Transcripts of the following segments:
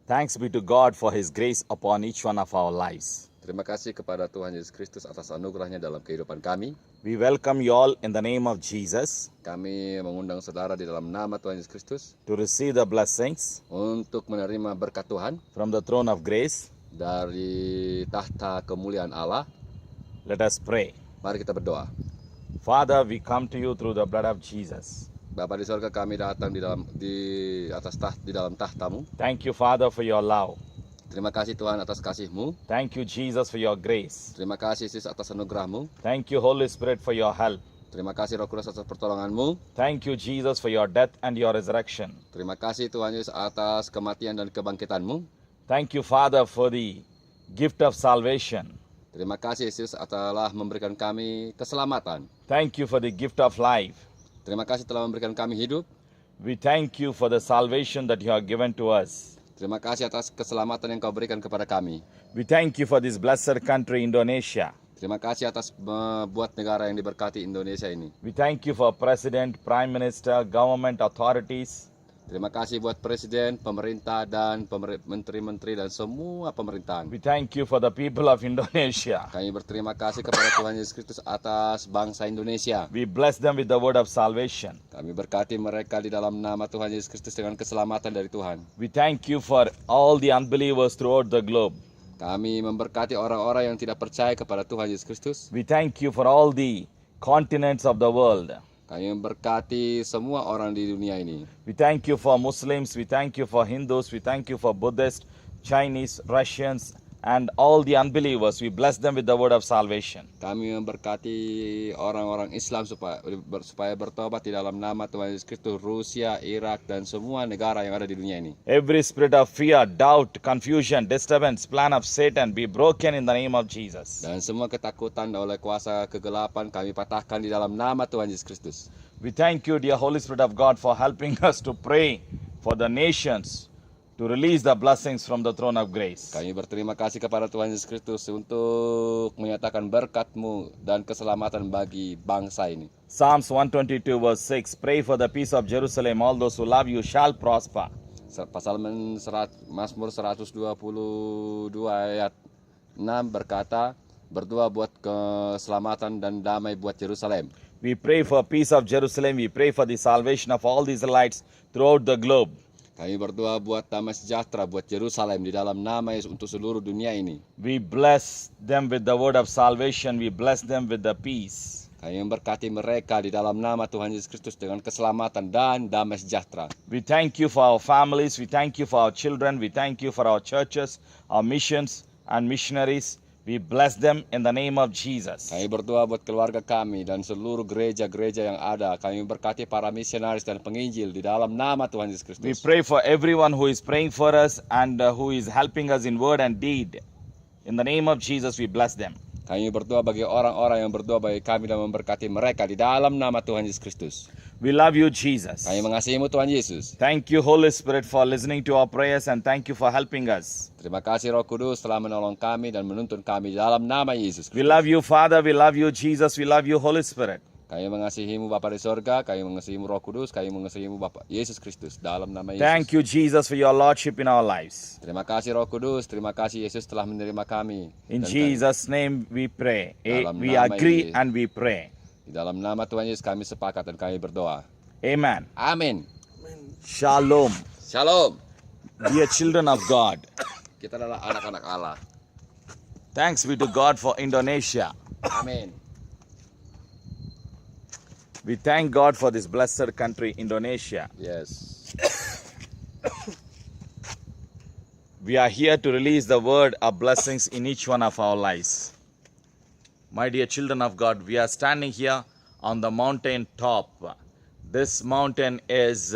Thanks be to God for His grace upon each one of our lives. Terima kasih kepada Tuhan Yesus Kristus atas anugerahnya dalam kehidupan kami. We welcome you all in the name of Jesus Kami mengundang saudara di dalam nama Tuhan Yesus Kristus to receive the blessings untuk menerima berkat Tuhan from the throne of grace. dari tahta kemuliaan Allah. Let us pray. Mari kita berdoa. Father, we come to you through the blood of Jesus. Bapa di sorga, kami datang di dalam tahtamu. Thank you, Father, for your love. Terima kasih Tuhan atas kasih-Mu. Thank you, Jesus, for your grace. Terima kasih Yesus atas anugerah-Mu. Thank you, Holy Spirit, for your help. Terima kasih Roh Kudus atas pertolongan-Mu. Thank you, Jesus, for your death and your resurrection. Terima kasih Tuhan Yesus atas kematian dan kebangkitan-Mu. Thank you, Father, for the gift of salvation. Terima kasih Yesus telah memberikan kami keselamatan. Thank you for the gift of life. Terima kasih telah memberikan kami hidup. We thank you for the salvation that you have given to us. Terima kasih atas keselamatan yang Kau berikan kepada kami. We thank you for this blessed country, Indonesia. Terima kasih atas buat negara yang diberkati Indonesia ini. We thank you for President, Prime Minister, government authorities. Terima kasih buat Presiden, pemerintah, dan menteri-menteri dan semua pemerintahan. We thank you for the people of Indonesia. Kami berterima kasih kepada Tuhan Yesus Kristus atas bangsa Indonesia. We bless them with the word of salvation. Kami berkati mereka di dalam nama Tuhan Yesus Kristus dengan keselamatan dari Tuhan. We thank you for all the unbelievers throughout the globe. Kami memberkati orang-orang yang tidak percaya kepada Tuhan Yesus Kristus. We thank you for all the continents of the world. Kami memberkati semua orang di dunia ini. We thank you for Muslims, we thank you for Hindus, we thank you for Buddhists, Chinese, Russians, and all the unbelievers. We bless them with the word of salvation. Kami memberkati orang-orang Islam supaya bertobat di dalam nama Tuhan Yesus Kristus, Rusia, Irak, dan semua negara yang ada di dunia ini. Every spirit of fear, doubt, confusion, disturbance, plan of Satan be broken in the name of Jesus. Dan semua ketakutan oleh kuasa kegelapan kami patahkan di dalam nama Tuhan Yesus Kristus. We thank you, dear Holy Spirit of God, for helping us to pray for the nations to release the blessings from the throne of grace. Kami berterima kasih kepada Tuhan Yesus Kristus untuk menyatakan berkat-Mu dan keselamatan bagi bangsa ini. Psalms 122 verse 6, pray for the peace of Jerusalem, all those who love you shall prosper. Mazmur 122 ayat 6 berkata, berdoa buat keselamatan dan damai buat Yerusalem. We pray for peace of Jerusalem, we pray for the salvation of all the Israelites throughout the globe. Kami berdoa buat damai sejahtera buat Yerusalem di dalam nama Yesus untuk seluruh dunia ini. We bless them with the word of salvation, we bless them with the peace. Kami memberkati mereka di dalam nama Tuhan Yesus Kristus dengan keselamatan dan damai sejahtera. We thank you for our families, we thank you for our children, we thank you for our churches, our missions and missionaries. We bless them in the name of Jesus. Kami berdoa buat keluarga kami dan seluruh gereja-gereja yang ada. Kami berkati para misionaris dan penginjil di dalam nama Tuhan Yesus Kristus. We pray for everyone who is praying for us and who is helping us in word and deed. In the name of Jesus, we bless them. Kami berdoa bagi orang-orang yang berdoa bagi kami dan memberkati mereka di dalam nama Tuhan Yesus Kristus. We love you, Jesus. Kami mengasihi-Mu Tuhan Yesus. Thank you, Holy Spirit, for listening to our prayers and thank you for helping us. Terima kasih Roh Kudus telah menolong kami dan menuntun kami di dalam nama Yesus Kristus. We love you, Father. We love you, Jesus. We love you, Holy Spirit. Kami mengasihi-Mu Bapa di sorga, kami mengasihi-Mu Roh Kudus, kami mengasihi-Mu Bapa Yesus Kristus dalam nama Yesus. Thank you, Jesus, for your lordship in our lives. Terima kasih Roh Kudus, terima kasih Yesus telah menerima kami. In Dan Jesus' name we pray. Dalam We nama agree Yesus. and we pray. Di dalam nama Tuhan Yesus kami sepakat dan kami berdoa. Amen. Amin. Shalom. Shalom. Dear children of God, Kita adalah anak-anak Allah. thanks be to God for Indonesia. Amin. We thank God for this blessed country, Indonesia. Yes. We are here to release the word of blessings in each one of our lives. My dear children of God, we are standing here on the mountain top. This mountain is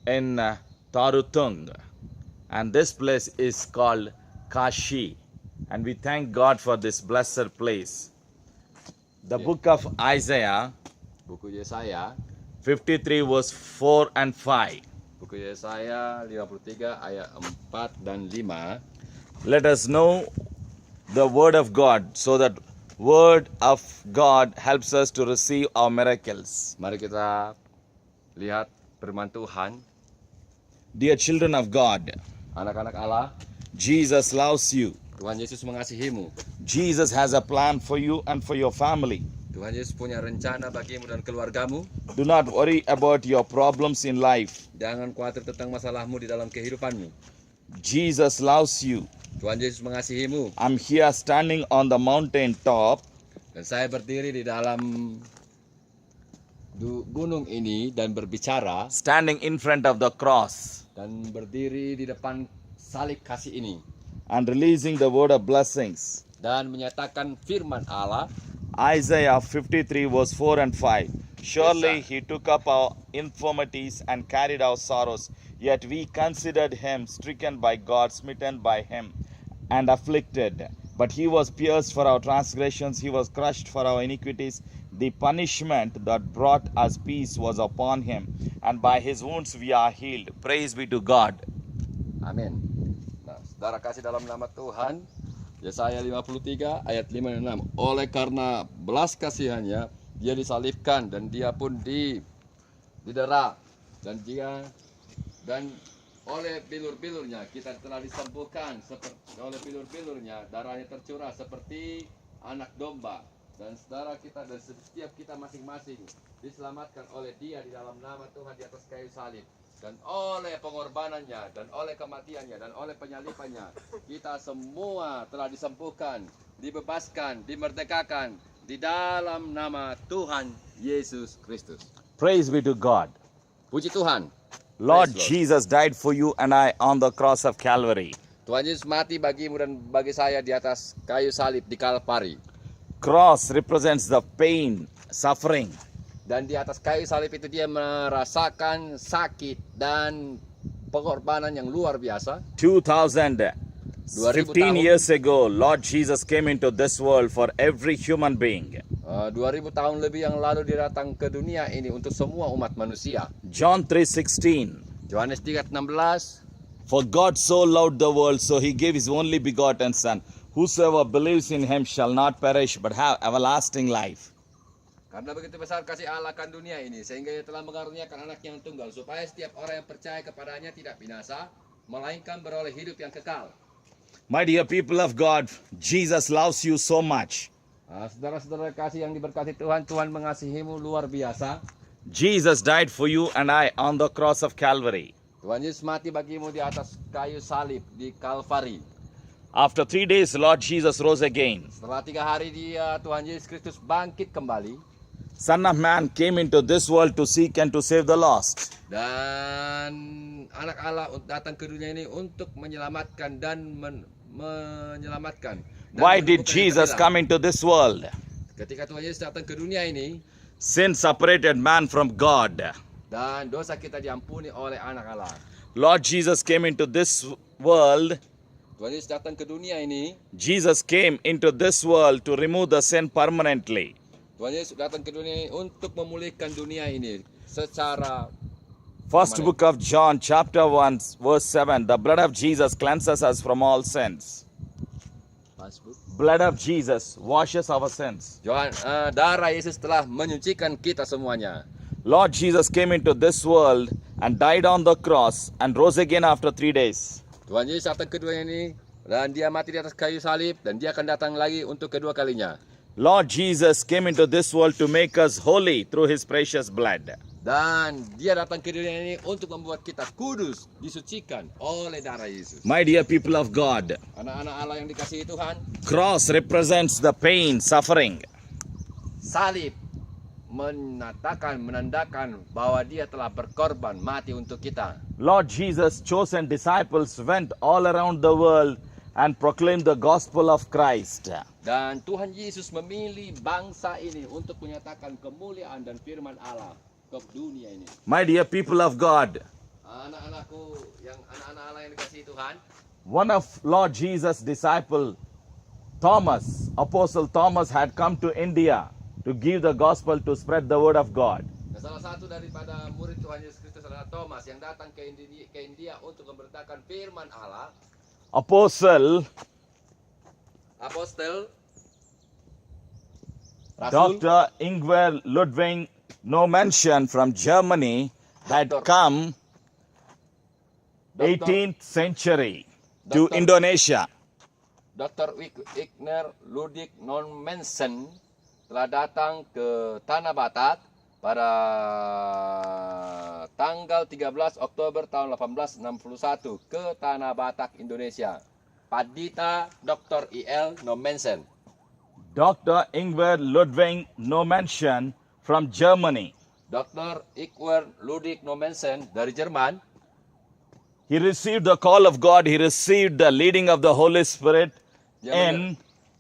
in Tarutung, and this place is called Kashi. And we thank God for this blessed place. The book of Isaiah Buku Yesaya, 53 verse 4 and 5. buku Yesaya 53 ayat 4 dan 5. Let us know the word of God so that word of God helps us to receive our miracles. Mari kita lihat firman Tuhan. Dear children of God, Anak-anak Allah, Jesus loves you. Tuhan Yesus mengasihimu. Jesus has a plan for you and for your family. Tuhan Yesus punya rencana bagimu dan keluargamu. Do not worry about your problems in life. Jangan khawatir tentang masalahmu di dalam kehidupanmu. Jesus loves you. Tuhan Yesus mengasihimu. I'm here standing on the mountain top. Dan saya berdiri di dalam gunung ini dan berbicara Standing in front of the cross dan berdiri di depan salib kasih ini and releasing the word of blessings. dan menyatakan firman Allah. Isaiah 53 verse 4 and 5. Surely he took up our infirmities and carried our sorrows. Yet we considered him stricken by God, smitten by him, and afflicted. But he was pierced for our transgressions, he was crushed for our iniquities. The punishment that brought us peace was upon him, and by his wounds we are healed. Praise be to God. Amin. Nah, saudara kasih dalam nama Tuhan, Yesaya 53 ayat 5 dan 6. Oleh karena belas kasihannya, dia disalibkan dan dia pun didera dan oleh bilur-bilurnya kita telah disembuhkan, seperti oleh bilur-bilurnya darahnya tercurah seperti anak domba. Dan saudara kita dan setiap kita masing-masing diselamatkan oleh dia di dalam nama Tuhan di atas kayu salib. Dan oleh pengorbanannya, dan oleh kematiannya, dan oleh penyalipannya, kita semua telah disembuhkan, dibebaskan, dimerdekakan di dalam nama Tuhan Yesus Kristus. Praise be to God. Puji Tuhan. Lord Praise Lord. Jesus died for you and I on the cross of Calvary. Tuhan Yesus mati bagimu dan bagi saya di atas kayu salib di Kalvari. Cross represents the pain, suffering. Dan di atas kayu salib itu dia merasakan sakit dan pengorbanan yang luar biasa. 2015 tahun. years ago, Lord Jesus came into this world for every human being. 2000 tahun lebih yang lalu dia datang ke dunia ini untuk semua umat manusia. John 3:16. Yohanes 3:16. For God so loved the world, so he gave his only begotten Son. Whosoever believes in him shall not perish, but have everlasting life. Karena begitu besar kasih Allah akan dunia ini, sehingga ia telah mengaruniakan anak yang tunggal, supaya setiap orang yang percaya kepadanya tidak binasa, melainkan beroleh hidup yang kekal. My dear people of God, Jesus loves you so much. Saudara-saudara kasih yang diberkati Tuhan, Tuhan mengasihimu luar biasa. Jesus died for you and I on the cross of Calvary. Tuhan Yesus mati bagimu di atas kayu salib di Kalvari. After 3 days, Lord Jesus rose again. Setelah 3 hari Tuhan Yesus Kristus bangkit kembali. Son of Man came into this world to seek and to save the lost. Dan anak Allah datang ke dunia ini untuk menyelamatkan dan menyelamatkan. Dan Why did menemukan Jesus yang come into this world? ketika Tuhan Yesus datang ke dunia ini, Sin separated man from God. dan dosa kita diampuni oleh anak Allah. Lord Jesus came into this world. Tuhan Yesus datang ke dunia ini. Jesus came into this world to remove the sin permanently. Tuhan Yesus datang ke dunia ini untuk memulihkan dunia ini secara First permanen. book of John, chapter 1, verse 7. The blood of Jesus cleanses us from all sins. Blood of Jesus washes our sins. Darah Yesus telah menyucikan kita semuanya. Lord Jesus came into this world and died on the cross and rose again after 3 days. Tuhan Yesus datang ke dunia ini dan dia mati di atas kayu salib dan dia akan datang lagi untuk kedua kalinya. Lord Jesus came into this world to make us holy through his precious blood. Dan dia datang ke dunia ini untuk membuat kita kudus, disucikan oleh darah Yesus. My dear people of God, Anak-anak Allah yang dikasihi Tuhan, cross represents the pain, suffering. salib menandakan bahwa dia telah berkorban mati untuk kita. Lord Jesus' chosen disciples went all around the world and proclaimed the gospel of Christ. Dan Tuhan Yesus memilih bangsa ini untuk menyatakan kemuliaan dan firman Allah ke dunia ini. My dear people of God, Anak-anak Allah yang dikasihi Tuhan, one of Lord Jesus' disciple, Thomas, Apostle Thomas, had come to India to give the gospel, to spread the word of God. nah, salah satu daripada murid Tuhan Yesus Kristus adalah Thomas yang datang ke India untuk memberitakan firman Allah. Apostle Rasul, Dr. Ingwer Ludwig, no mention, from Germany, had Dr. come 18th century to Dr. Indonesia. Dr. Igner Ludwig Nommensen telah datang ke Tanah Batak pada tanggal 13 Oktober tahun 1861 ke Tanah Batak, Indonesia. Padita Dr. I.L. Nommensen. Dr. Ingvar Ludwig Nommensen from Germany. Dr. Igner Ludwig Nommensen dari Jerman. He received the call of God. He received the leading of the Holy Spirit in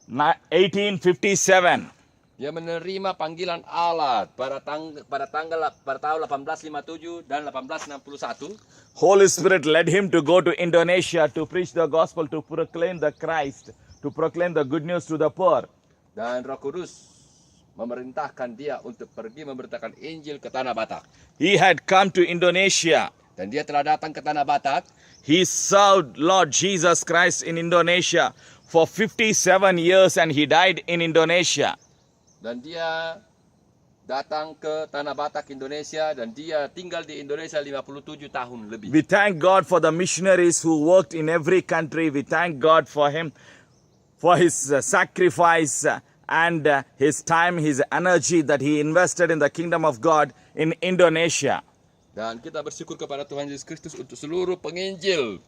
1857. Dia menerima panggilan Allah pada tahun 1857 dan 1861. Holy Spirit led him to go to Indonesia to preach the gospel, to proclaim the Christ, to proclaim the good news to the poor. Dan Roh Kudus memerintahkan dia untuk pergi memberitakan Injil ke Tanah Batak. He had come to Indonesia. Dan dia telah datang ke Tanah Batak. He served Lord Jesus Christ in Indonesia for 57 years and he died in Indonesia. Dan dia datang ke Tanah Batak, Indonesia, dan dia tinggal di Indonesia 57 tahun lebih. We thank God for the missionaries who worked in every country. We thank God for him, for his sacrifice and his time, his energy that he invested in the kingdom of God in Indonesia. Dan kita bersyukur kepada Tuhan Yesus Kristus untuk seluruh penginjil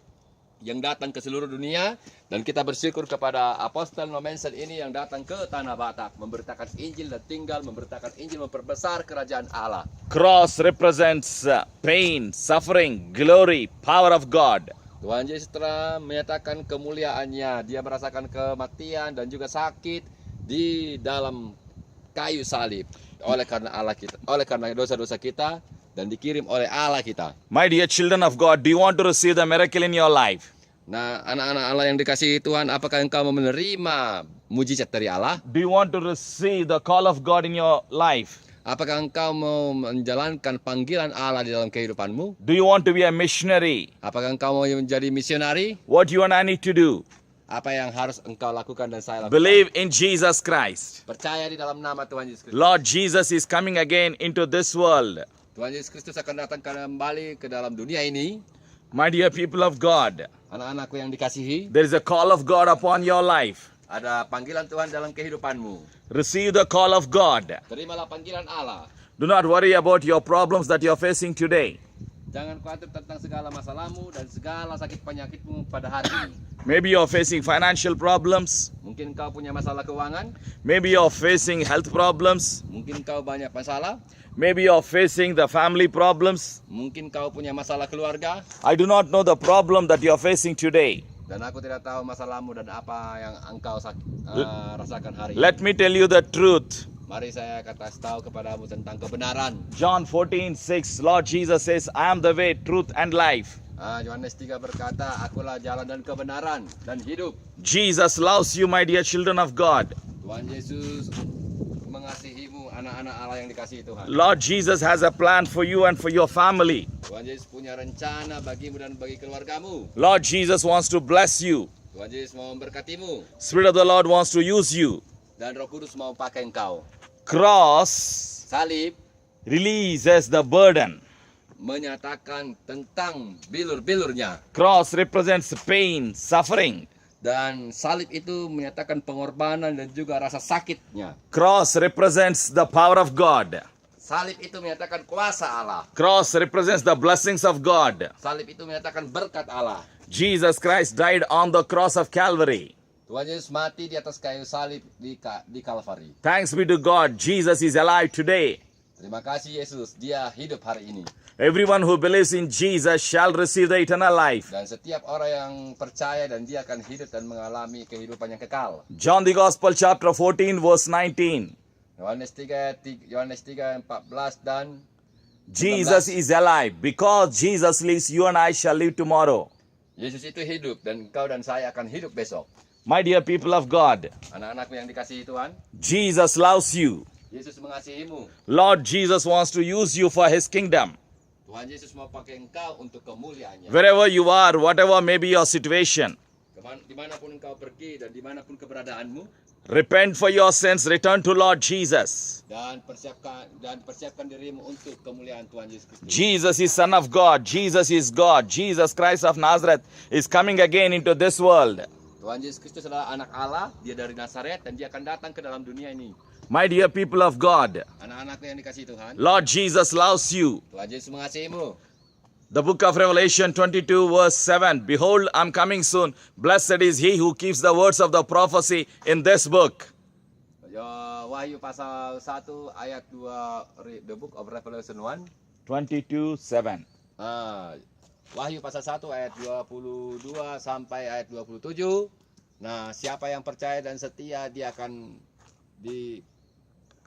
yang datang ke seluruh dunia. Dan kita bersyukur kepada Apostel Nommensen ini yang datang ke Tanah Batak, memberitakan Injil dan tinggal memberitakan Injil, memperbesar kerajaan Allah. Cross represents pain, suffering, glory, power of God. Tuhan Yesus telah menyatakan kemuliaannya. Dia merasakan kematian dan juga sakit di dalam kayu salib oleh karena Allah kita, oleh karena dosa-dosa kita, dan dikirim oleh Allah kita. My dear children of God, do you want to receive the miracle in your life? Nah, anak-anak Allah yang dikasihi Tuhan, apakah engkau mau menerima mujizat dari Allah? Do you want to receive the call of God in your life? Apakah engkau mau menjalankan panggilan Allah di dalam kehidupanmu? Do you want to be a missionary? Apakah engkau mau menjadi misionari? What you and I need to do? Apa yang harus engkau lakukan dan saya lakukan? Believe in Jesus Christ. Percaya di dalam nama Tuhan Yesus Kristus. Lord Jesus is coming again into this world. Tuhan Yesus Kristus akan datang kembali ke dalam dunia ini. My dear people of God, Anak-anakku yang dikasihi, there is a call of God upon your life. ada panggilan Tuhan dalam kehidupanmu. Receive the call of God. Terimalah panggilan Allah. Do not worry about your problems that you are facing today. Jangan khawatir tentang segala masalahmu dan segala sakit penyakitmu pada hari ini. Maybe you are facing financial problems. Mungkin kau punya masalah keuangan, Maybe you are facing health problems. mungkin kau banyak masalah, Maybe you are facing the family problems. mungkin kau punya masalah keluarga, I do not know the problem that you are facing today. dan aku tidak tahu masalahmu dan apa yang engkau rasakan hari ini. Let me tell you the truth. Mari saya kasih tahu kepadamu tentang kebenaran. John 14:6, Lord Jesus says, I am the way, truth and life. Yohanes 3 berkata, akulah jalan dan kebenaran dan hidup. Jesus loves you, my dear children of God. Tuhan Yesus mengasihimu, anak-anak Allah yang dikasihi Tuhan. Lord Jesus has a plan for you and for your family. Tuhan Yesus punya rencana bagimu dan bagi keluargamu. Lord Jesus wants to bless you. Tuhan Yesus mau memberkatimu, Spirit of the Lord wants to use you. dan Roh Kudus mau pakai engkau. Cross Salib releases the burden. menyatakan tentang bilur-bilurnya, Cross represents pain, suffering. dan salib itu menyatakan pengorbanan dan juga rasa sakitnya. Cross represents the power of God. Salib itu menyatakan kuasa Allah. Cross represents the blessings of God. Salib itu menyatakan berkat Allah. Jesus Christ died on the cross of Calvary. Tuhan Yesus mati di atas kayu salib di Kalvari. Thanks be to God, Jesus is alive today. Terima kasih Yesus, dia hidup hari ini. Everyone who believes in Jesus shall receive the eternal life. Dan setiap orang yang percaya dan dia akan hidup dan mengalami kehidupan yang kekal. John the Gospel chapter 14 verse 19. Yohanes 3:14 dan Jesus is alive. Because Jesus lives, you and I shall live tomorrow. Yesus itu hidup dan engkau dan saya akan hidup besok. My dear people of God, Anak-anakku yang dikasihi Tuhan, Jesus loves you. Yesus mengasihimu. Lord Jesus wants to use you for his kingdom. Tuhan Yesus mau pakai engkau untuk kemuliaannya. Wherever you are, whatever may be your situation, Dimanapun engkau pergi dan dimanapun keberadaanmu, Repent for your sins, return to Lord Jesus. Dan persiapkan dirimu untuk kemuliaan Tuhan Yesus Kristus. Jesus is Son of God. Jesus is God. Jesus Christ of Nazareth is coming again into this world. Tuhan Yesus Kristus adalah anak Allah, dia dari Nazaret dan dia akan datang ke dalam dunia ini. My dear people of God, Anak-anakku yang dikasihi Tuhan, Lord Jesus loves you. Tuhan Yesus mengasihimu. The book of Revelation 22 verse 7. Behold, I'm coming soon. Blessed is he who keeps the words of the prophecy in this book. Wahyu pasal 1 ayat 2, the book of Revelation 1. 22:7. Wahyu pasal 1 ayat 22 sampai ayat 27. Nah, siapa yang percaya dan setia dia akan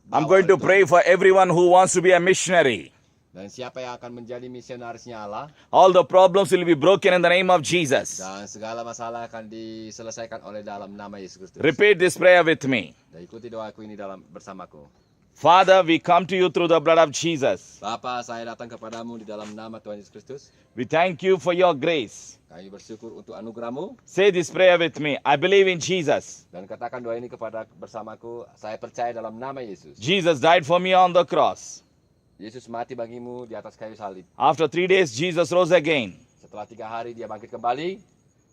I'm going to pray for everyone who wants to be a missionary. Dan siapa yang akan menjadi misionarisnya Allah, All the problems will be broken in the name of Jesus. dan segala masalah akan diselesaikan oleh dalam nama Yesus Kristus. Repeat this prayer with me. Dan ikuti doaku ini bersamaku. Father, we come to you through the blood of Jesus. Bapa, saya datang kepadamu di dalam nama Tuhan Yesus Kristus. We thank you for your grace. Kami bersyukur untuk anugerahmu. Say this prayer with me. I believe in Jesus. Dan katakan doa ini bersamaku. Saya percaya dalam nama Yesus. Jesus died for me on the cross. Yesus mati bagimu di atas kayu salib. After 3 days, Jesus rose again. Setelah 3 hari dia bangkit kembali.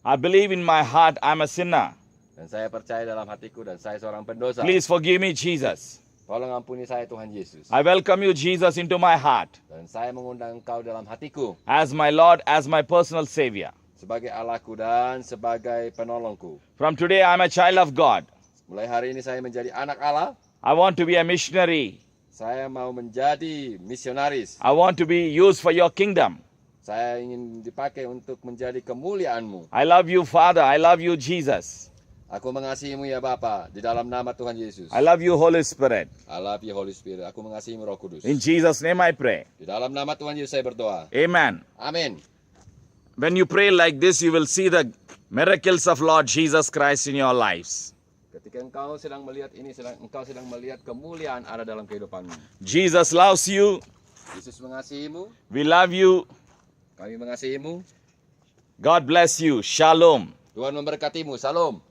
I believe in my heart I'm a sinner. Dan saya percaya dalam hatiku dan saya seorang pendosa. Please forgive me, Jesus. Tolong ampuni saya Tuhan Yesus. I welcome you, Jesus, into my heart Dan saya mengundang engkau dalam hatiku. as my Lord, as my personal Savior. Sebagai Allahku dan sebagai penolongku. From today, I'm a child of God. Mulai hari ini saya menjadi anak Allah. I want to be a missionary. Saya mau menjadi misionaris. I want to be used for your kingdom. Saya ingin dipakai untuk menjadi kemuliaan-Mu. I love you, Father. I love you, Jesus. Aku mengasihimu ya Bapa, di dalam nama Tuhan Yesus. I love you, Holy Spirit. I love you Holy Spirit. Aku mengasihimu Roh Kudus. In Jesus' name I pray. Di dalam nama Tuhan Yesus saya berdoa. Amen. Amin. When you pray like this, you will see the miracles of Lord Jesus Christ in your lives. Ketika engkau sedang melihat ini, engkau sedang melihat kemuliaan ada dalam kehidupanmu. Jesus loves you. Yesus mengasihimu. We love you. Kami mengasihimu. God bless you. Shalom. Tuhan memberkatimu. Salam.